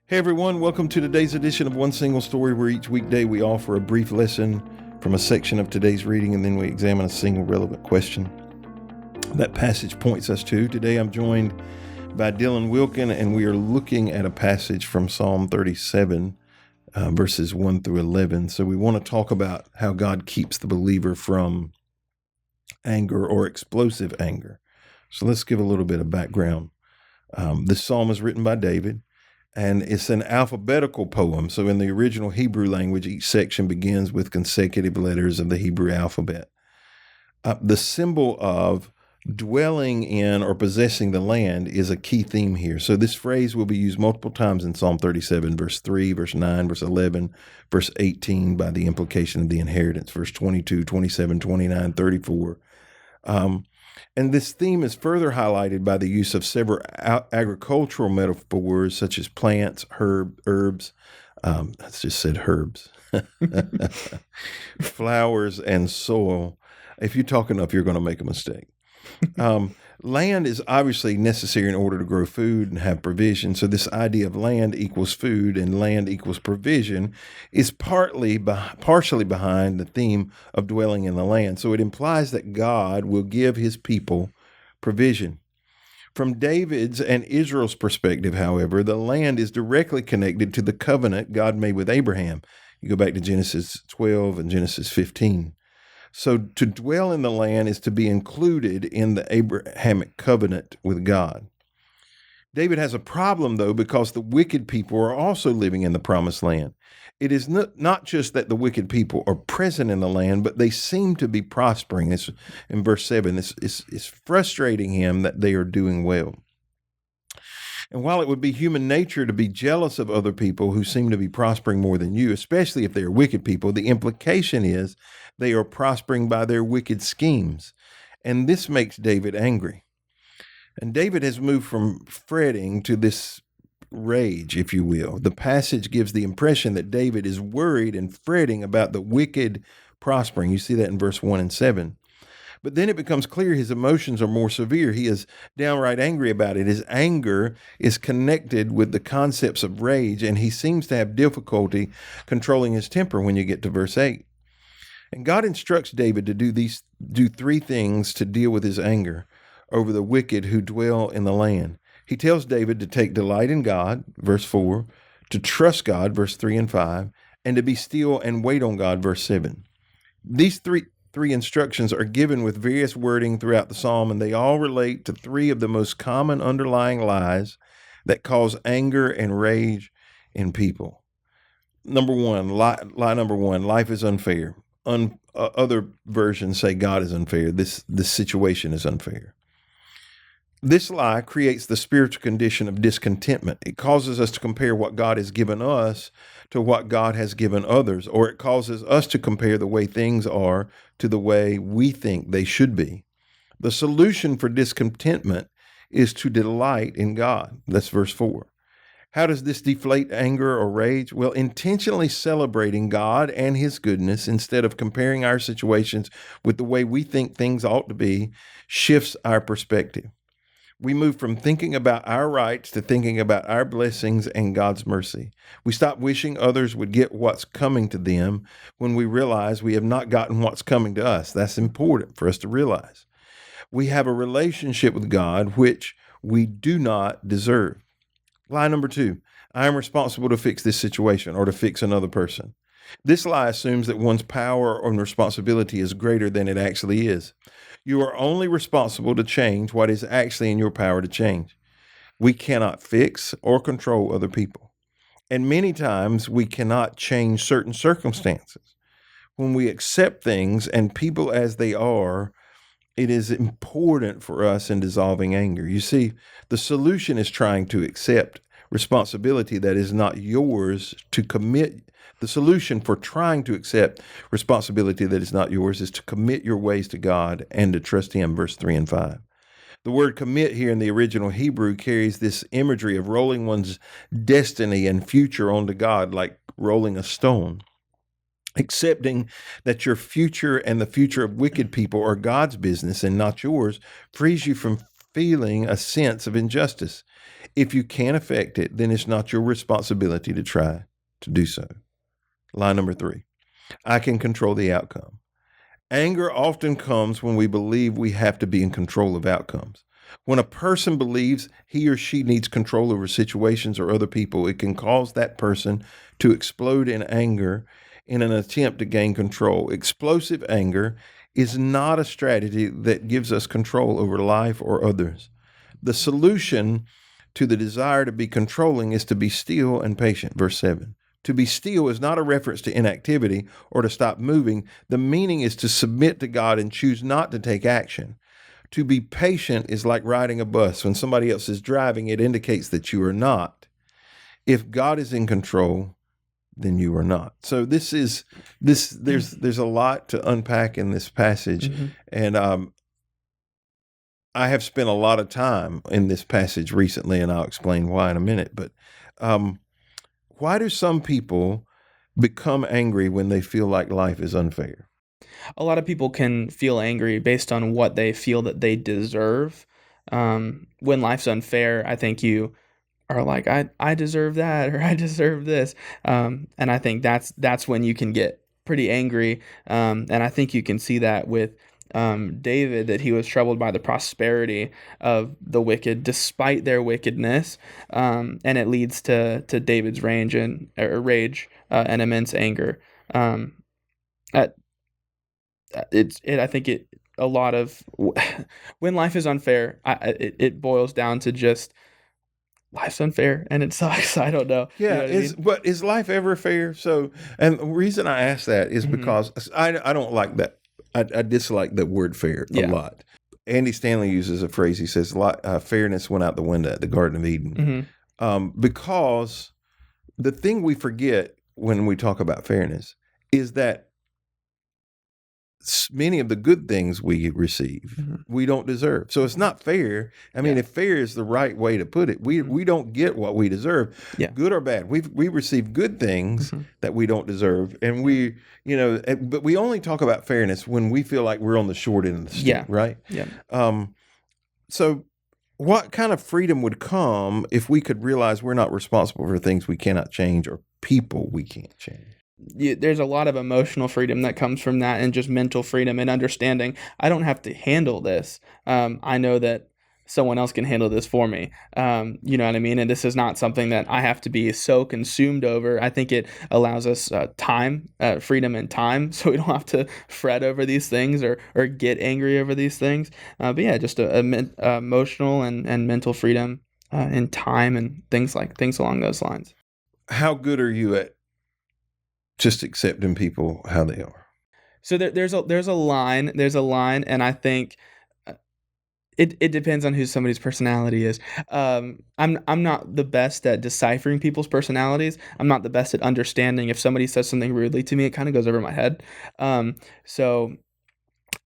Hey everyone, welcome to today's edition of One Single Story, where each weekday we offer a brief lesson from a section of today's reading, and then we examine a single relevant question that passage points us to. Today I'm joined by Dylan Wilkin, and we are looking at a passage from Psalm 37, verses 1 through 11. So we want to talk about how God keeps the believer from anger or explosive anger. So let's give a little bit of background. This psalm is written by David, and it's an alphabetical poem. So in the original Hebrew language, each section begins with consecutive letters of the Hebrew alphabet. The symbol of dwelling in or possessing the land is a key theme here. So this phrase will be used multiple times in Psalm 37, verse 3, verse 9, verse 11, verse 18 by the implication of the inheritance, verse 22, 27, 29, 34. And this theme is further highlighted by the use of several agricultural metaphors such as plants, herbs, I just said herbs, flowers, and soil. If you talk enough, you're going to make a mistake. Land is obviously necessary in order to grow food and have provision. So this idea of land equals food and land equals provision is partially behind the theme of dwelling in the land. So it implies that God will give his people provision. From David's and Israel's perspective, however, the land is directly connected to the covenant God made with Abraham. You go back to Genesis 12 and Genesis 15. So to dwell in the land is to be included in the Abrahamic covenant with God. David has a problem, though, because the wicked people are also living in the promised land. It is not just that the wicked people are present in the land, but they seem to be prospering. It's in verse 7. It's frustrating him that they are doing well. And while it would be human nature to be jealous of other people who seem to be prospering more than you, especially if they are wicked people, the implication is they are prospering by their wicked schemes. And this makes David angry. And David has moved from fretting to this rage, if you will. The passage gives the impression that David is worried and fretting about the wicked prospering. You see that in verse 1 and 7. But then it becomes clear his emotions are more severe. He is downright angry about it. His anger is connected with the concepts of rage, and he seems to have difficulty controlling his temper when you get to verse 8. And God instructs David to do three things to deal with his anger over the wicked who dwell in the land. He tells David to take delight in God, verse 4, to trust God, verse 3 and 5, and to be still and wait on God, verse 7. These three instructions are given with various wording throughout the psalm, and they all relate to three of the most common underlying lies that cause anger and rage in people. Number one, lie number one, life is unfair. Other versions say God is unfair. This situation is unfair. This lie creates the spiritual condition of discontentment. It causes us to compare what God has given us to what God has given others, or it causes us to compare the way things are to the way we think they should be. The solution for discontentment is to delight in God. That's verse 4. How does this deflate anger or rage? Well, intentionally celebrating God and his goodness instead of comparing our situations with the way we think things ought to be shifts our perspective. We move from thinking about our rights to thinking about our blessings and God's mercy. We stop wishing others would get what's coming to them when we realize we have not gotten what's coming to us. That's important for us to realize. We have a relationship with God which we do not deserve. Lie number 2, I am responsible to fix this situation or to fix another person. This lie assumes that one's power and responsibility is greater than it actually is. You are only responsible to change what is actually in your power to change. We cannot fix or control other people. And many times we cannot change certain circumstances. When we accept things and people as they are, it is important for us in dissolving anger. You see, the solution is trying to accept responsibility that is not yours to commit. The solution for trying to accept responsibility that is not yours is to commit your ways to God and to trust him, verse 3 and 5. The word commit here in the original Hebrew carries this imagery of rolling one's destiny and future onto God, like rolling a stone. Accepting that your future and the future of wicked people are God's business and not yours frees you from feeling a sense of injustice. If you can't affect it, then it's not your responsibility to try to do so. Line number 3, I can control the outcome. Anger often comes when we believe we have to be in control of outcomes. When a person believes he or she needs control over situations or other people, it can cause that person to explode in anger in an attempt to gain control. Explosive anger is not a strategy that gives us control over life or others. The solution to the desire to be controlling is to be still and patient. Verse 7. To be still is not a reference to inactivity or to stop moving. The meaning is to submit to God and choose not to take action. To be patient is like riding a bus. When somebody else is driving, it indicates that you are not. If God is in control, then you are not. So there's a lot to unpack in this passage. Mm-hmm. And I have spent a lot of time in this passage recently, and I'll explain why in a minute. But why do some people become angry when they feel like life is unfair? A lot of people can feel angry based on what they feel that they deserve. When life's unfair, I think you are like, I deserve that, or I deserve this. And I think that's when you can get pretty angry. And I think you can see that with David, that he was troubled by the prosperity of the wicked despite their wickedness. And it leads to David's rage and immense anger. At, I think a lot of when life is unfair, it boils down to just life's unfair and it sucks. I don't know. Yeah, You know what I mean? but is life ever fair? So, and the reason I ask that is because I don't like that. I dislike the word fair a lot. Andy Stanley uses a phrase. He says, fairness went out the window at the Garden of Eden. Because the thing we forget when we talk about fairness is that many of the good things we receive, we don't deserve. So it's not fair. I mean, if fair is the right way to put it, we don't get what we deserve, good or bad. We receive good things that we don't deserve. And but we only talk about fairness when we feel like we're on the short end of the stick, right? Yeah. So what kind of freedom would come if we could realize we're not responsible for things we cannot change or people we can't change? There's a lot of emotional freedom that comes from that, and just mental freedom and understanding I don't have to handle this. I know that someone else can handle this for me. You know what I mean? And this is not something that I have to be so consumed over. I think it allows us freedom and time, so we don't have to fret over these things or get angry over these things. But yeah, just emotional and mental freedom and time and things along those lines. How good are you at just accepting people how they are? So there's a line, and I think it depends on who somebody's personality is. I'm not the best at deciphering people's personalities. I'm not the best at understanding if somebody says something rudely to me. It kind of goes over my head. So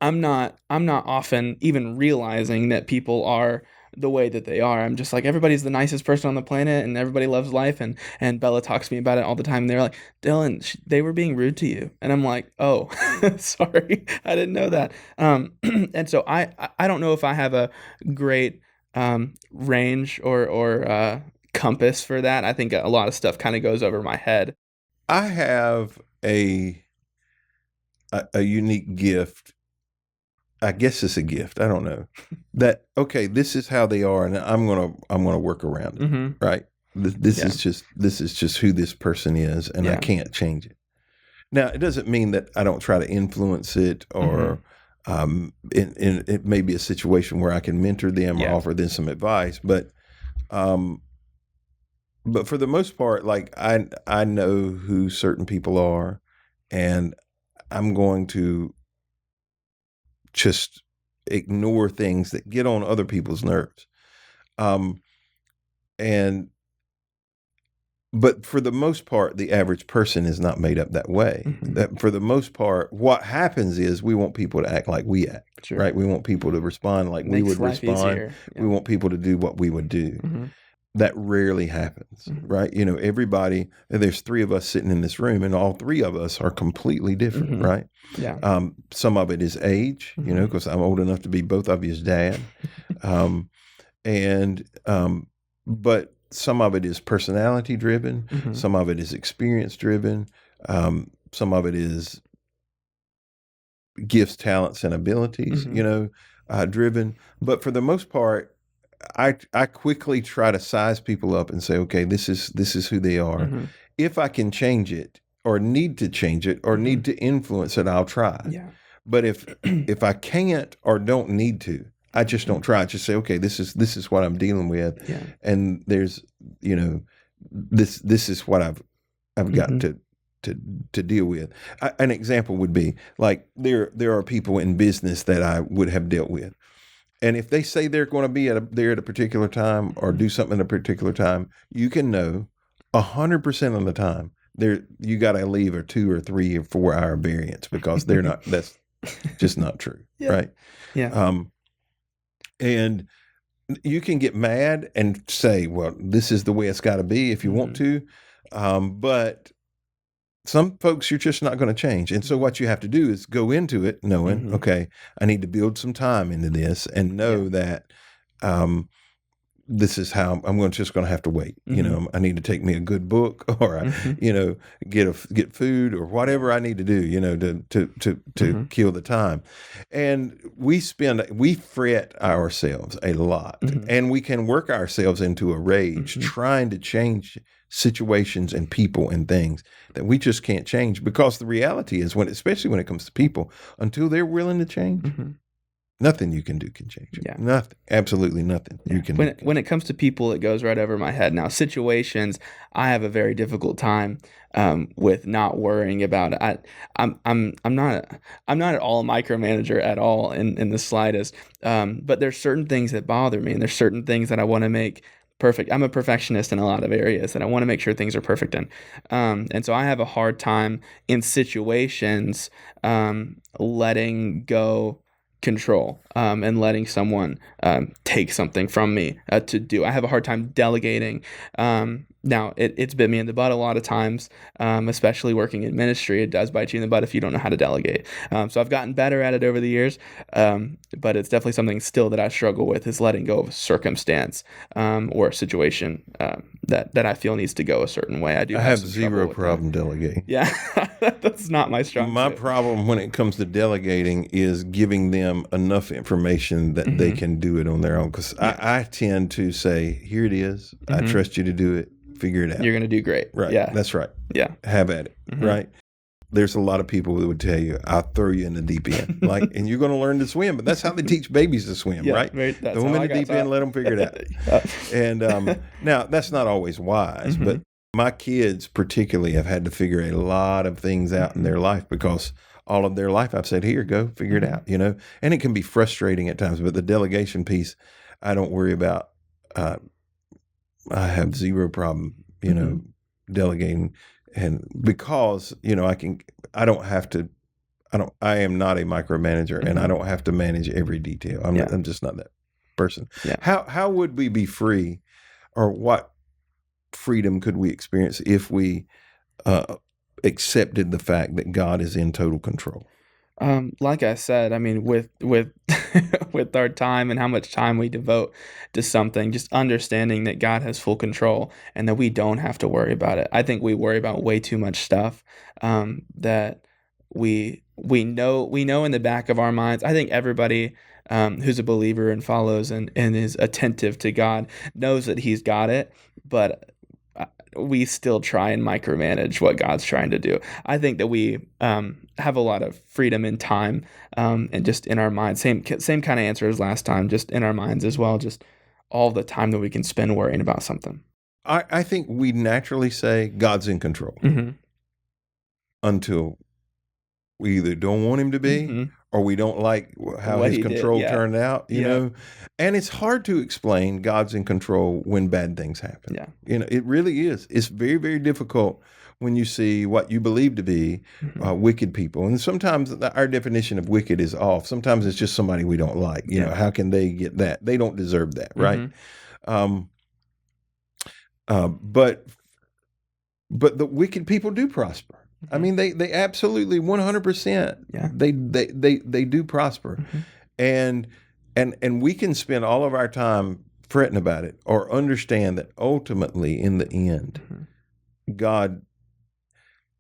I'm not often even realizing that people are the way that they are. I'm just like, everybody's the nicest person on the planet and everybody loves life, and Bella talks to me about it all the time. They're like, Dylan, they were being rude to you. And I'm like, oh, sorry, I didn't know that. And so I don't know if I have a great range or compass for that. I think a lot of stuff kind of goes over my head. I have a unique gift. I guess it's a gift. I don't know. That, okay, this is how they are, and I'm gonna work around it. Right? This is just who this person is, and I can't change it. Now, it doesn't mean that I don't try to influence it, or it may be a situation where I can mentor them or offer them some advice, but for the most part, like I know who certain people are, and I'm going to just ignore things that get on other people's nerves. But for the most part, the average person is not made up that way. That for the most part, what happens is we want people to act like we act, right? We want people to respond like we would respond. We want people to do what we would do. That rarely happens, right? You know, there's 3 of us sitting in this room, and all 3 of us are completely different, right? Yeah. Some of it is age, you know, because I'm old enough to be both of you's dad. but some of it is personality driven, Mm-hmm. some of it is experience driven, some of it is gifts, talents, and abilities, Mm-hmm. driven. But for the most part, I quickly try to size people up and say, okay, this is who they are. Mm-hmm. If I can change it, or need to change it, or Mm-hmm. need to influence it, I'll try. Yeah. But if I can't or don't need to, I just don't try. I just say, okay, this is what I'm dealing with, Yeah. and there's this is what I've got Mm-hmm. to deal with. An example would be like there are people in business that I would have dealt with, and if they say they're going to be there at a particular time or do something at a particular time, you can know 100% of the time there you got to leave a 2 or 3 or 4 hour variance because they're not. That's just not true, Yeah. right? Yeah. And you can get mad and say, "Well, this is the way it's got to be," if you want to, but some folks you're just not going to change. And so what you have to do is go into it knowing, Mm-hmm. okay, I need to build some time into this and Yeah. know that um, this is how just going to have to wait. Mm-hmm. I need to take me a good book, or Mm-hmm. get food or Yeah. whatever I need to do, to Mm-hmm. kill the time. And we fret ourselves a lot, Mm-hmm. and we can work ourselves into a rage Mm-hmm. trying to change situations and people and things that we just can't change, because the reality is, especially when it comes to people, until they're willing to change, Mm-hmm. nothing you can do can change it. Yeah. Nothing, absolutely nothing Yeah. you can do. When it comes to people, it goes right over my head. Now, situations, I have a very difficult time with not worrying about it. I'm not at all a micromanager at all in the slightest. But there's certain things that bother me, and there's certain things that I want to make perfect. I'm a perfectionist in a lot of areas, and I want to make sure things are perfect in. And so I have a hard time in situations letting go control and letting someone take something from me to do. I have a hard time delegating. Now, it's bit me in the butt a lot of times, especially working in ministry. It does bite you in the butt if you don't know how to delegate. So I've gotten better at it over the years, but it's definitely something still that I struggle with, is letting go of a circumstance or a situation that I feel needs to go a certain way. I do I have have some trouble zero with that. problem delegating. Yeah, that's not my strong My suit. problem when it comes to delegating is giving them enough information that they Hmm. can do it on their own. Because Yeah. I tend to say, here it is. I Hmm. trust you to do it. Figure it out. You're gonna do great. Right. Yeah. That's right. Yeah. Have at it. Hmm. Right. There's a lot of people that would tell you, I'll throw you in the deep end. And you're going to learn to swim. But that's how they teach babies to swim, Yeah, right? that's Throw them how in I the got deep end, taught. let them figure it out. And now, that's not always wise, Mhm. but my kids particularly have had to figure a lot of things out in their life, because all of their life I've said, here, go figure it out, and it can be frustrating at times. But the delegation piece, I don't worry about. I have zero problem, Mhm. delegating, and because, I don't have to, I am not a micromanager, and I Mhm. don't have to manage every detail. Yeah. I'm just not that person. Yeah. How would we be free, or what freedom could we experience if we accepted the fact that God is in total control? Like I said, I mean, with with our time and how much time we devote to something, just understanding that God has full control and that we don't have to worry about it. I think we worry about way too much stuff that we know in the back of our minds. I think everybody who's a believer and follows and is attentive to God knows that He's got it, but we still try and micromanage what God's trying to do. I think that we have a lot of freedom in time and just in our minds. Same kind of answer as last time, just in our minds as well. Just all the time that we can spend worrying about something. I think we naturally say God's in control Mm-hmm. until we either don't want him to be, Mm-hmm. or we don't like how What his he did, control yeah, turned out, yeah, And it's hard to explain God's in control when bad things happen. yeah. It really is. It's very, very difficult when you see what you believe to be Mm-hmm. wicked people. And sometimes our definition of wicked is off. Sometimes it's just somebody we don't like. Yeah. How can they get that? They don't deserve that, right? Mm-hmm. Um, but the wicked people do prosper. I Mm-hmm. mean, they absolutely 100%. Yeah. They do prosper, Mm-hmm. and we can spend all of our time fretting about it, or understand that ultimately in the end, God,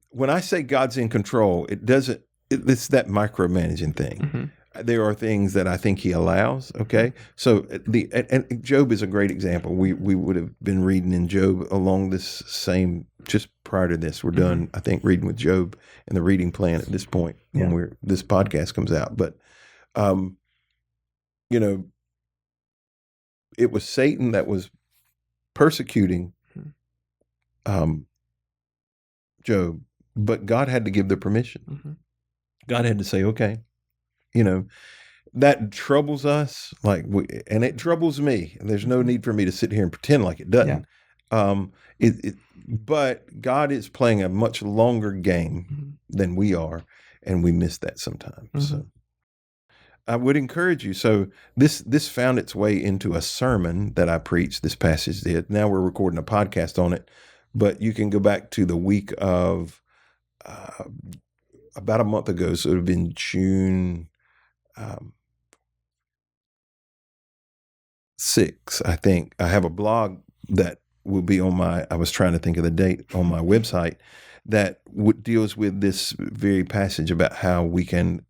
when I say God's in control, it's that micromanaging thing. There are things that I think he allows. Okay. So and Job is a great example. We would have been reading in Job along this same, just prior to this, we're done, I think, reading with Job in the reading plan at this point when this podcast comes out. But, it was Satan that was persecuting, Job, but God had to give the permission. God had to say, okay, that troubles us, and it troubles me. And there's no need for me to sit here and pretend like it doesn't. But God is playing a much longer game than we are, and we miss that sometimes. So I would encourage you. So this found its way into a sermon that I preached. This passage did. Now we're recording a podcast on it, but you can go back to the week of about a month ago. So it would have been June 6, I think. I have a blog that will be on I was trying to think of the date, on my website, that deals with this very passage about how we can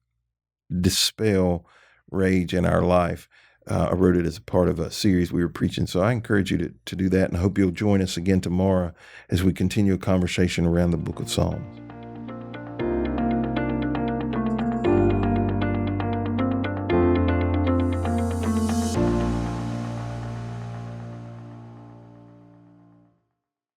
dispel rage in our life. I wrote it as a part of a series we were preaching. So I encourage you to do that, and I hope you'll join us again tomorrow as we continue a conversation around the book of Psalms.